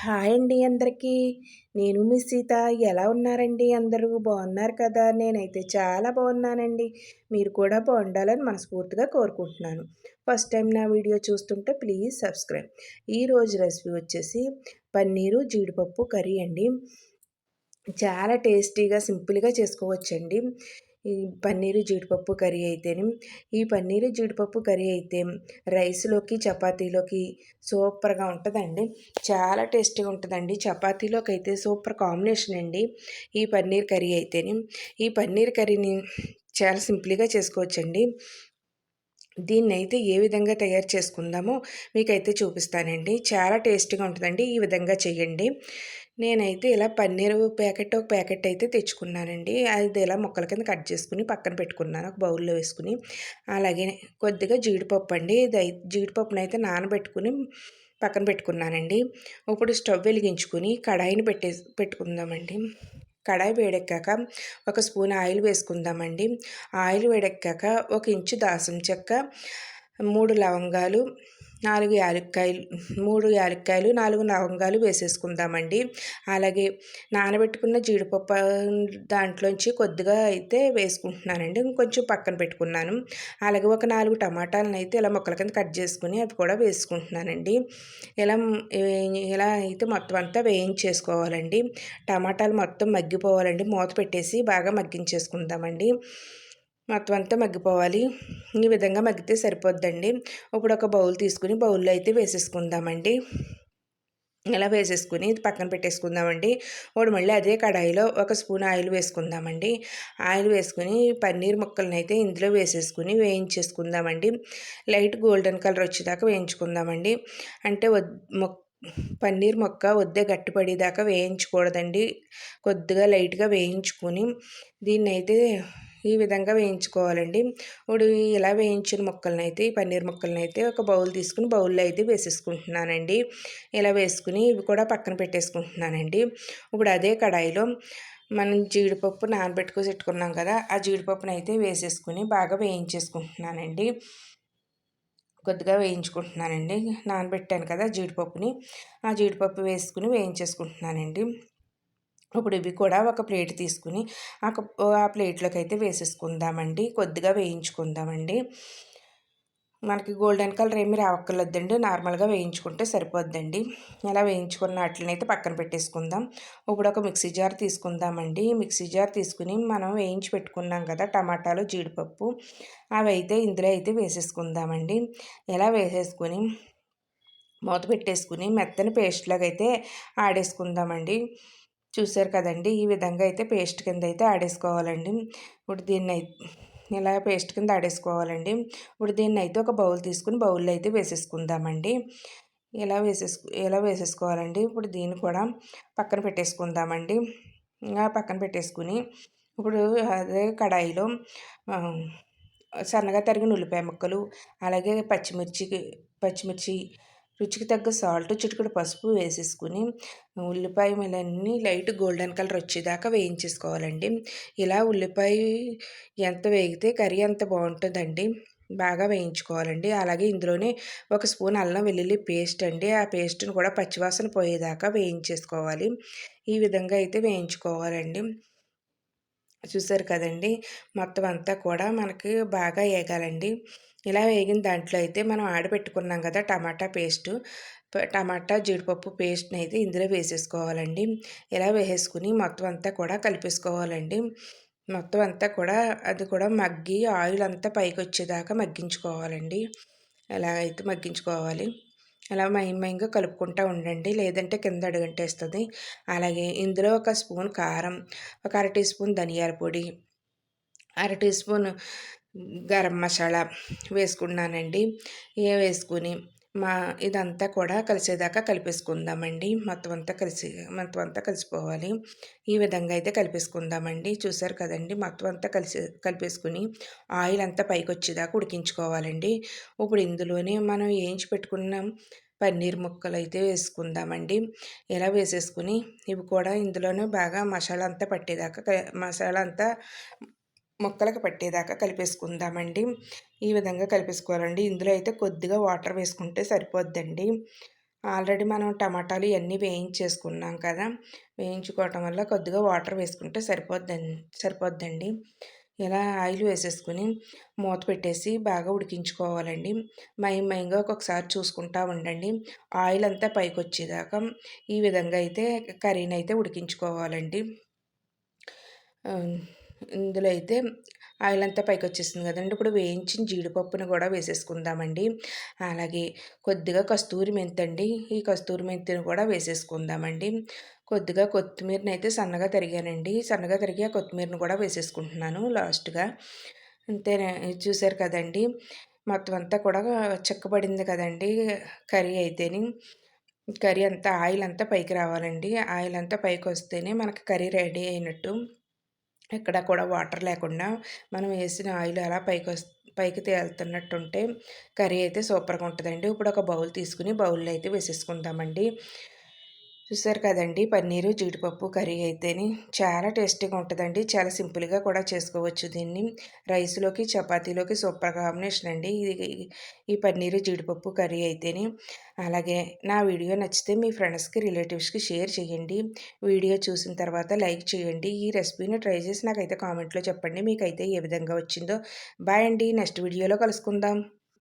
Hi అండి అందరికీ. నేను మీ సీత. ఎలా ఉన్నారండి అందరూ? బాగున్నారు కదా! నేనైతే చాలా బాగున్నానండి. మీరు కూడా బాగుండాలని మనస్ఫూర్తిగా కోరుకుంటున్నాను. ఫస్ట్ టైం నా వీడియో చూస్తుంటే ప్లీజ్ సబ్స్క్రైబ్. ఈరోజు రెసిపీ వచ్చేసి పన్నీరు జీడిపప్పు కర్రీ అండి. చాలా టేస్టీగా సింపుల్గా చేసుకోవచ్చండి ఈ పన్నీరు జీడిపప్పు కర్రీ అయితేనే. ఈ పన్నీరు జీడిపప్పు కర్రీ అయితే రైస్లోకి చపాతీలోకి సూపర్గా ఉంటుందండి. చాలా టేస్టీగా ఉంటుందండి. చపాతీలోకి అయితే సూపర్ కాంబినేషన్ అండి ఈ పన్నీర్ కర్రీ అయితేనే. ఈ పన్నీర్ కర్రీని చాలా సింపుల్గా చేసుకోవచ్చండి. దీన్నైతే ఏ విధంగా తయారు చేసుకుందామో మీకైతే చూపిస్తానండి. చాలా టేస్టీగా ఉంటుందండి. ఈ విధంగా చేయండి. నేనైతే ఇలా పన్నీరు ఒక ప్యాకెట్ అయితే తెచ్చుకున్నానండి. అది ఇలా ముక్కల కింద కట్ చేసుకుని పక్కన పెట్టుకున్నాను ఒక బౌల్లో వేసుకుని. అలాగే కొద్దిగా జీడిపప్పు అండి. జీడిపప్పునైతే నానబెట్టుకుని పక్కన పెట్టుకున్నానండి. ఇప్పుడు స్టవ్ వెలిగించుకుని కడాయిని పెట్టుకుందామండి. కడాయి వేడెక్కాక ఒక స్పూన్ ఆయిల్ వేసుకుందామండి. ఆయిల్ వేడెక్కాక 1 ఇంచు దాల్చిన చెక్క, 3 లవంగాలు, 4 యాలక్కాయలు, 3 యాలక్కాయలు, 4 లవంగాలు వేసేసుకుందామండి. అలాగే నానబెట్టుకున్న జీడిపప్పు దాంట్లోంచి కొద్దిగా అయితే వేసుకుంటున్నానండి. ఇంకొంచెం పక్కన పెట్టుకున్నాను. అలాగే ఒక 4 టమాటాలను అయితే ఇలా ముక్కల కింద కట్ చేసుకుని అవి కూడా వేసుకుంటున్నానండి. ఇలా ఇలా అయితే మొత్తం అంతా వేయించేసుకోవాలండి. టమాటాలు మొత్తం మగ్గిపోవాలండి. మూత పెట్టేసి బాగా మగ్గించేసుకుందామండి. మొత్తం అంతా మగ్గిపోవాలి. ఈ విధంగా మగ్గితే సరిపోద్దండి. ఇప్పుడు ఒక బౌల్ తీసుకుని బౌల్లో అయితే వేసేసుకుందామండి. ఇలా వేసేసుకుని పక్కన పెట్టేసుకుందామండి. ఇప్పుడు మళ్ళీ అదే కడాయిలో ఒక స్పూన్ ఆయిల్ వేసుకుందామండి. ఆయిల్ వేసుకుని పన్నీర్ ముక్కలను అయితే ఇందులో వేసేసుకుని వేయించేసుకుందామండి. లైట్ గోల్డెన్ కలర్ వచ్చేదాకా వేయించుకుందామండి. అంటే పన్నీర్ ముక్క గట్టిపడేదాకా వేయించకూడదండి. కొద్దిగా లైట్గా వేయించుకొని దీన్నైతే ఈ విధంగా వేయించుకోవాలండి. ఇప్పుడు ఇలా వేయించిన ముక్కలనైతే ఈ పన్నీర్ ముక్కలనైతే ఒక బౌల్ తీసుకుని బౌల్లో అయితే వేసేసుకుంటున్నానండి. ఇలా వేసుకుని ఇవి కూడా పక్కన పెట్టేసుకుంటున్నానండి. ఇప్పుడు అదే కడాయిలో మనం జీడిపప్పు నానబెట్టుకొని పెట్టుకున్నాం కదా, ఆ జీడిపప్పును అయితే వేసేసుకుని బాగా వేయించేసుకుంటున్నానండి. కొద్దిగా వేయించుకుంటున్నానండి. నానబెట్టాను కదా జీడిపప్పుని, ఆ జీడిపప్పు వేసుకుని వేయించేసుకుంటున్నానండి. ఇప్పుడు ఇవి కూడా ఒక ప్లేట్ తీసుకుని ఆ ప్లేట్లోకి అయితే వేసేసుకుందామండి. కొద్దిగా వేయించుకుందామండి. మనకి గోల్డెన్ కలర్ ఏమీ రావక్కర్లేదండి. నార్మల్గా వేయించుకుంటే సరిపోద్దండి. ఇలా వేయించుకున్న వాటిని అయితే పక్కన పెట్టేసుకుందాం. ఇప్పుడు ఒక మిక్సీ జార్ తీసుకుందామండి. మిక్సీ జార్ తీసుకుని మనం వేయించి పెట్టుకున్నాం కదా టమాటాలు, జీడిపప్పు, అవి అయితే ఇందులో అయితే వేసేసుకుందామండి. ఇలా వేసేసుకుని మూత పెట్టేసుకుని మెత్తని పేస్ట్ లాగా అయితే ఆడేసుకుందామండి. చూసారు కదండి, ఈ విధంగా అయితే పేస్ట్ కింద అయితే ఆడేసుకోవాలండి. ఇప్పుడు దీన్ని ఇలా పేస్ట్ కింద ఆడేసుకోవాలండి. ఇప్పుడు దీన్ని అయితే ఒక బౌల్ తీసుకుని బౌల్లో అయితే వేసేసుకుందామండి. ఇలా వేసేసుకోవాలండి. ఇప్పుడు దీన్ని కూడా పక్కన పెట్టేసుకుందామండి. పక్కన పెట్టేసుకుని ఇప్పుడు అదే కడాయిలో సన్నగా తరిగిన ఉల్లిపాయ ముక్కలు, అలాగే పచ్చిమిర్చి, రుచికి తగ్గ సాల్ట్, చిటికెడు పసుపు వేసేసుకుని ఉల్లిపాయ ములన్నీ లైట్ గోల్డెన్ కలర్ వచ్చేదాకా వేయించేసుకోవాలండి. ఇలా ఉల్లిపాయ ఎంత వేగితే కర్రీ అంత బాగుంటుందండి. బాగా వేయించుకోవాలండి. అలాగే ఇందులోనే ఒక స్పూన్ అల్లం వెల్లుల్లి పేస్ట్ అండి. ఆ పేస్ట్ని కూడా పచ్చివాసన పోయేదాకా వేయించేసుకోవాలి. ఈ విధంగా అయితే వేయించుకోవాలండి. చూసారు కదండి, మొత్తం అంతా కూడా మనకి బాగా వేగాలండి. ఇలా వేగిన దాంట్లో అయితే మనం ఆడబెట్టుకున్నాం కదా టమాటా జీడిపప్పు పేస్ట్ని అయితే ఇందులో వేసేసుకోవాలండి. ఇలా వేసేసుకుని మొత్తం అంతా కూడా కలిపేసుకోవాలండి. మొత్తం అంతా కూడా అది కూడా మగ్గి ఆయిల్ అంతా పైకి వచ్చేదాకా మగ్గించుకోవాలండి. అయితే మగ్గించుకోవాలి. అలా మయంగా కలుపుకుంటూ ఉండండి, లేదంటే కింద అడుగంటేస్తుంది. అలాగే ఇందులో ఒక స్పూన్ కారం, ఒక అర టీ స్పూన్ ధనియాల పొడి, అర టీ స్పూన్ గరం మసాలా వేసుకున్నానండి. వేసుకుని ఇదంతా కూడా కలిసేదాకా కలిపేసుకుందామండి. మొత్తం అంతా కలిసిపోవాలి. ఈ విధంగా అయితే కలిపేసుకుందామండి. చూసారు కదండి, మొత్తం అంతా కలిపేసుకుని ఆయిల్ అంతా పైకి వచ్చేదాకా ఉడికించుకోవాలండి. ఇప్పుడు ఇందులోనే మనం వేయించి పెట్టుకున్న పన్నీర్ ముక్కలు అయితే వేసుకుందామండి. ఇలా వేసేసుకుని ఇవి కూడా ఇందులోనే బాగా మసాలా అంతా ముక్కలకు పట్టేదాకా కలిపేసుకుందామండి. ఈ విధంగా కలిపేసుకోవాలండి. ఇందులో అయితే కొద్దిగా వాటర్ వేసుకుంటే సరిపోద్దండి. ఆల్రెడీ మనం టమాటాలు ఇవన్నీ వేయించేసుకున్నాం కదా! వేయించుకోవటం వల్ల కొద్దిగా వాటర్ వేసుకుంటే సరిపోద్దండి. ఇలా ఆయిల్ వేసేసుకొని మూత పెట్టేసి బాగా ఉడికించుకోవాలండి. మయంగా ఒక్కొక్కసారి చూసుకుంటా ఉండండి. ఆయిల్ అంతా పైకొచ్చేదాకా ఈ విధంగా అయితే కర్రీనైతే ఉడికించుకోవాలండి. ఇందులో అయితే ఆయిల్ అంతా పైకొచ్చేసింది కదండీ! ఇప్పుడు వేయించిన జీడిపప్పును కూడా వేసేసుకుందామండి. అలాగే కొద్దిగా కస్తూరి మెంతండి. ఈ కస్తూరి మెంతిని కూడా వేసేసుకుందామండి. కొద్దిగా కొత్తిమీరనైతే సన్నగా తరిగానండి. సన్నగా తరిగి ఆ కొత్తిమీరని కూడా వేసేసుకుంటున్నాను లాస్ట్‌గా. అంతేనే చూసారు కదండీ! మొత్తం అంతా కూడా చిక్కబడింది కదండీ! కర్రీ అయితేని. కర్రీ అంతా ఆయిల్ అంతా పైకి రావాలండి. ఆయిల్ అంతా పైకొస్తేనే మనకి కర్రీ రెడీ అయినట్టు. ఎక్కడ కూడా వాటర్ లేకుండా మనం వేసిన ఆయిల్ అలా పైకి తేలుతున్నట్టుంటే కర్రీ అయితే సూపర్‌గా ఉంటదండి. ఇప్పుడు ఒక బౌల్ తీసుకొని బౌల్‌లో అయితే వేసేసుకుందామండి. చూసారు కదండీ! పన్నీరు, జీడిపప్పు కర్రీ అయితేని చాలా టేస్టీగా ఉంటదండి. చాలా సింపుల్‌గా కూడా చేసుకోవచ్చు దీన్ని. రైస్‌లోకి, చపాతీలోకి సూపర్ కాంబినేషన్ అండి. ఈ పన్నీరు, జీడిపప్పు కర్రీ అయితేని. అలాగే నా వీడియో నచ్చితే మీ ఫ్రెండ్స్‌కి, రిలేటివ్స్‌కి షేర్ చేయండి. వీడియో చూసిన తర్వాత లైక్ చేయండి. ఈ రెసిపీని ట్రై చేసి నాకైతే కామెంట్‌లో చెప్పండి. మీకైతే ఏ విధంగా వచ్చిందో. బాయ్ అండి. నెక్స్ట్ వీడియోలో కలుసుకుందాం.